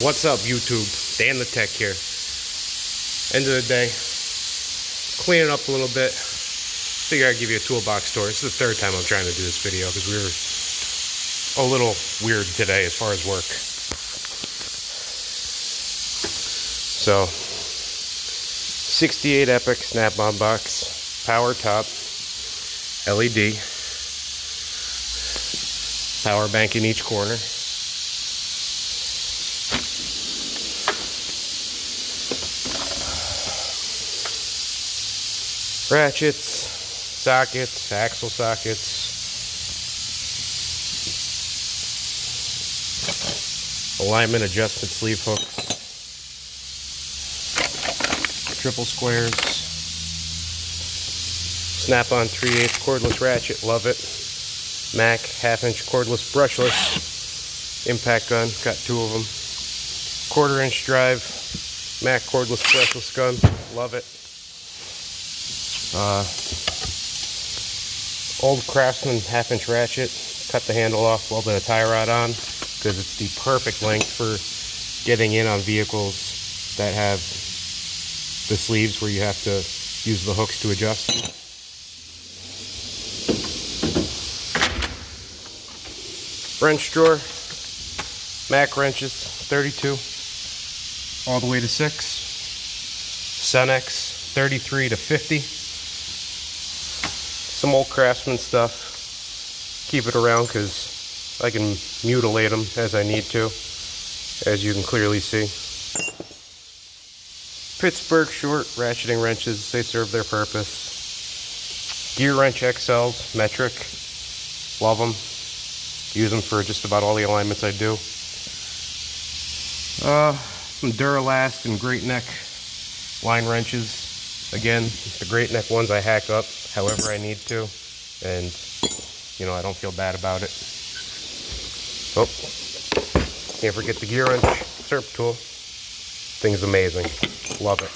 What's up, YouTube? Dan the Tech here. End of the day, cleaning up a little bit. Figure I'd give you a toolbox tour. This is the third time I'm trying to do this video because we were a little weird today as far as work. So, 68 Epic snap-on box, power top, LED, power bank in each corner. Ratchets, sockets, axle sockets, alignment adjustment sleeve hooks, triple squares, snap-on 3/8 cordless ratchet, love it. Mac 1/2-inch cordless brushless impact gun, got 2 of them. 1/4-inch drive Mac cordless brushless gun, love it. Old Craftsman 1/2-inch ratchet, cut the handle off, welded a tie rod on because it's the perfect length for getting in on vehicles that have the sleeves where you have to use the hooks to adjust. Wrench drawer, Mac wrenches, 32 all the way to 6, Sunex 33 to 50. Some old Craftsman stuff. Keep it around because I can mutilate them as I need to, as you can clearly see. Pittsburgh short ratcheting wrenches, they serve their purpose. Gear wrench XLs, metric, love them. Use them for just about all the alignments I do. Some Duralast and Great Neck line wrenches. Again, the Great Neck ones I hack up however I need to, and you know, I don't feel bad about it. Oh, can't forget the gear wrench, Serp tool. Thing's amazing, love it.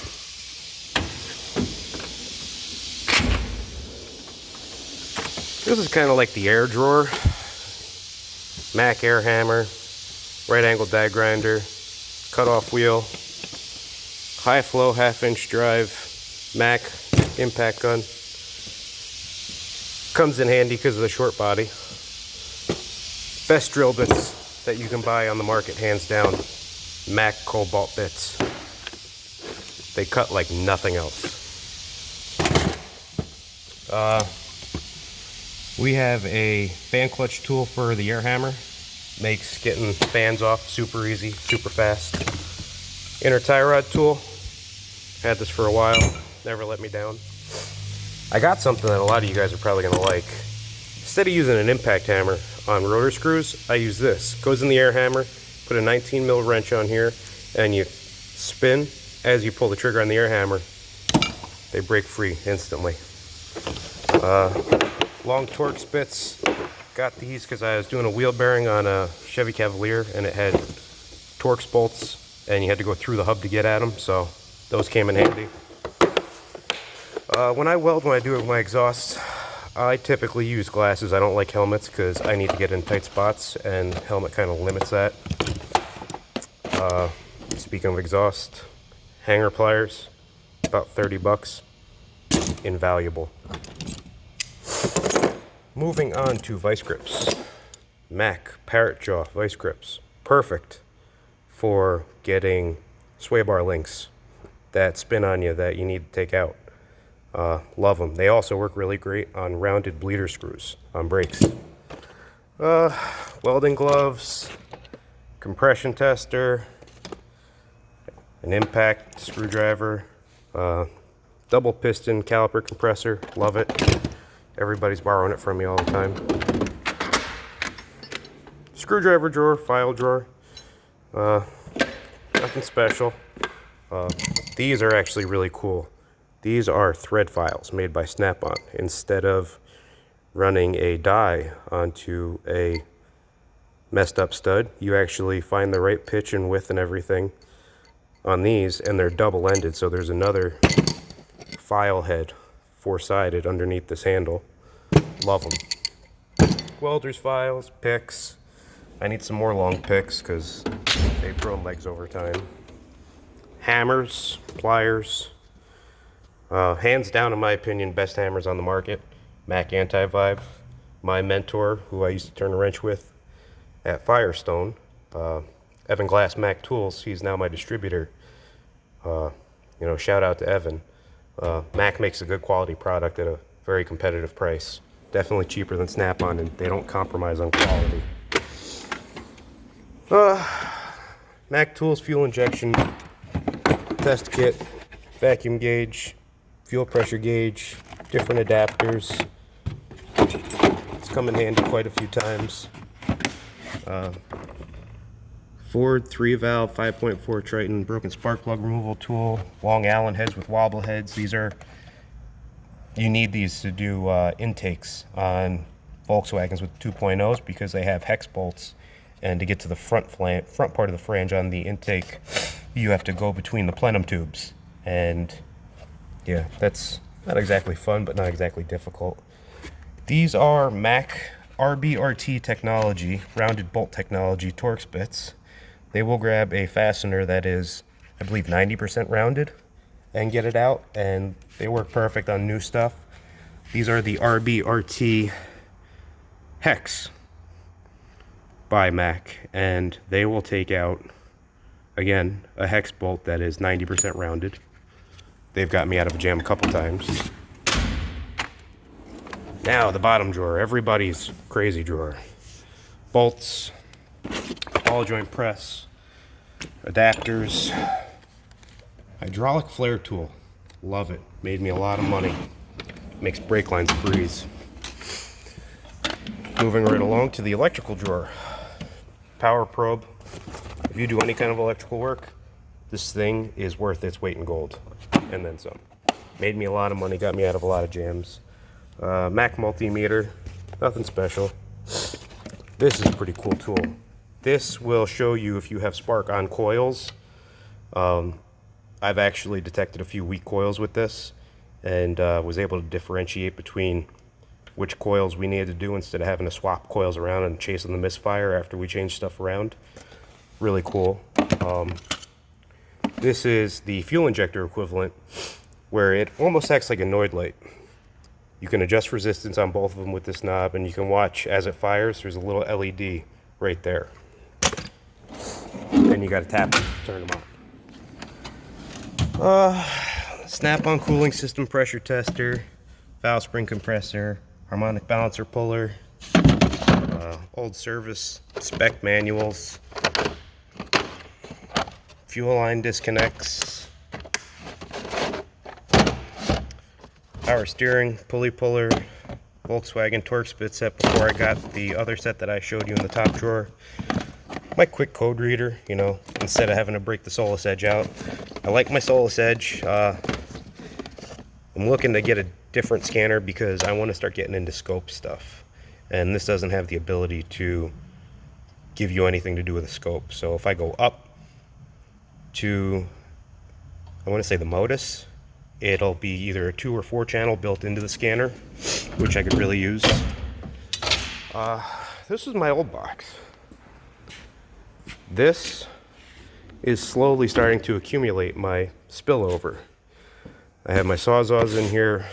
This is kind of like the air drawer. Mac air hammer, right angle die grinder, cut off wheel, high flow 1/2-inch drive, Mac impact gun. Comes in handy because of the short body. Best drill bits that you can buy on the market, hands down. Mac Cobalt bits. They cut like nothing else. We have a fan clutch tool for the air hammer. Makes getting fans off super easy, super fast. Inner tie rod tool. Had this for a while. Never let me down. I got something that a lot of you guys are probably going to like. Instead of using an impact hammer on rotor screws, I use this. Goes in the air hammer, put a 19 mil wrench on here, and you spin. As you pull the trigger on the air hammer, they break free instantly. Long Torx bits. Got these because I was doing a wheel bearing on a Chevy Cavalier, and it had Torx bolts, and you had to go through the hub to get at them, so those came in handy. When I weld, when I do it with my exhaust, I typically use glasses. I don't like helmets because I need to get in tight spots, and helmet kind of limits that. Speaking of exhaust, hanger pliers, about 30 bucks. Invaluable. Moving on to vice grips. Mac Parrot Jaw vice grips. Perfect for getting sway bar links that spin on you that you need to take out. Love them. They also work really great on rounded bleeder screws on brakes. Welding gloves, compression tester, an impact screwdriver, double piston caliper compressor, love it. Everybody's borrowing it from me all the time. Screwdriver drawer, file drawer, nothing special. These are actually really cool. These are thread files made by Snap-on. Instead of running a die onto a messed up stud, you actually find the right pitch and width and everything on these, and they're double-ended, so there's another file head, 4-sided, underneath this handle. Love them. Welder's files, picks. I need some more long picks because They've grown legs over time. Hammers, pliers, hands down in my opinion, best hammers on the market. Mac Anti-Vibe. My mentor, who I used to turn a wrench with at Firestone, Evan Glass Mac Tools, he's now my distributor. You know, shout out to Evan. Mac makes a good quality product at a very competitive price. Definitely cheaper than Snap-on, and they don't compromise on quality. Mac Tools fuel injection test kit, vacuum gauge, fuel pressure gauge, different adapters. It's come in handy quite a few times. Ford 3-valve 5.4 Triton broken spark plug removal tool, long Allen heads with wobble heads. You need these to do intakes on Volkswagens with 2.0s because they have hex bolts, and to get to the front part of the flange on the intake, you have to go between the plenum tubes. And yeah, that's not exactly fun, but not exactly difficult. These are Mac RBRT technology, rounded bolt technology Torx bits. They will grab a fastener that is, I believe, 90% rounded and get it out, and they work perfect on new stuff. These are the RBRT Hex by Mac, and they will take out, again, a hex bolt that is 90% rounded. They've got me out of a jam a couple times. Now the bottom drawer, everybody's crazy drawer. Bolts, ball joint press, adapters, hydraulic flare tool, love it, made me a lot of money, makes brake lines a breeze. Moving right along to the electrical drawer, power probe. If you do any kind of electrical work, this thing is worth its weight in gold, and then some. Made me a lot of money, got me out of a lot of jams. Mac multimeter, nothing special. This is a pretty cool tool. This will show you if you have spark on coils. I've actually detected a few weak coils with this, and was able to differentiate between which coils we needed to do instead of having to swap coils around and chasing the misfire after we change stuff around. Really cool. This is the fuel injector equivalent, where it almost acts like a Noid light. You can adjust resistance on both of them with this knob, and you can watch as it fires. There's a little LED right there. And you got to tap it to turn them on. Snap-on cooling system pressure tester, valve spring compressor, harmonic balancer puller, old service spec manuals, fuel line disconnects, power steering, pulley puller, Volkswagen Torx bit set before I got the other set that I showed you in the top drawer. My quick code reader, you know, instead of having to break the Solus Edge out. I like my Solus Edge. I'm looking to get a different scanner because I want to start getting into scope stuff. And this doesn't have the ability to give you anything to do with a scope. So if I go up to, I want to say the Modus, it'll be either a 2 or 4 channel built into the scanner, which I could really use. This is my old box. This is slowly starting to accumulate my spillover. I have my Sawzalls in here,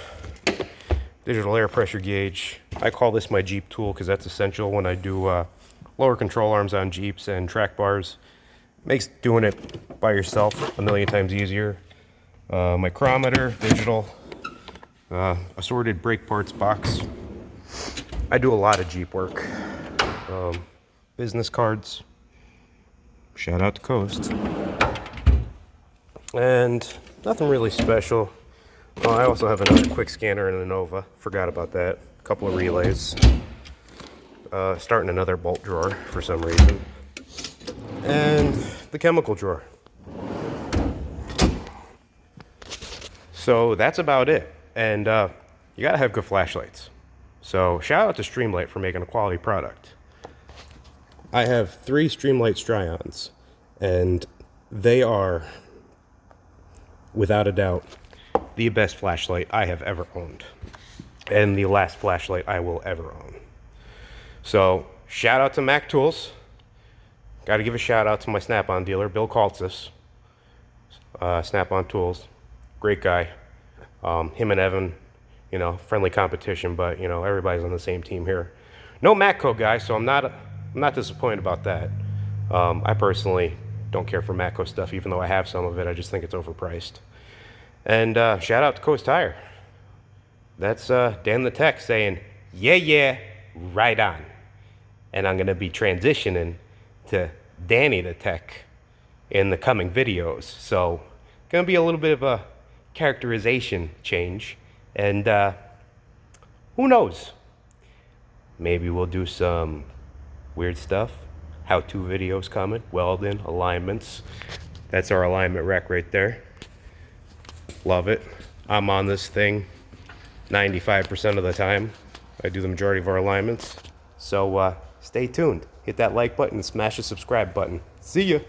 digital air pressure gauge. I call this my Jeep tool because that's essential when I do lower control arms on Jeeps and track bars. Makes doing it by yourself a million times easier. Micrometer, digital, assorted brake parts box. I do a lot of Jeep work. Business cards. Shout out to Coast. And nothing really special. Oh, I also have another quick scanner and a Nova. Forgot about that. A couple of relays. Starting another bolt drawer for some reason. And the chemical drawer. So that's about it. And you gotta have good flashlights. So shout out to Streamlight for making a quality product. I have 3 Streamlight Stryons, and they are, without a doubt, the best flashlight I have ever owned, and the last flashlight I will ever own. So shout out to Mac Tools. got to give a shout out to my Snap-on dealer, Bill Kaltzis, Snap-on Tools. Great guy. Him and Evan, you know, friendly competition, but, you know, everybody's on the same team here. No Matco guy, so I'm not disappointed about that. I personally don't care for Matco stuff, even though I have some of it. I just think it's overpriced. And shout out to Coast Tire. That's Dan the Tech saying, yeah, right on. And I'm going to be transitioning to Danny the Tech in the coming videos. So, going to be a little bit of a characterization change. And who knows? Maybe we'll do some weird stuff. How-to videos coming. Welding, alignments. That's our alignment rack right there. Love it. I'm on this thing 95% of the time. I do the majority of our alignments. So stay tuned. Hit that like button and smash the subscribe button. See ya.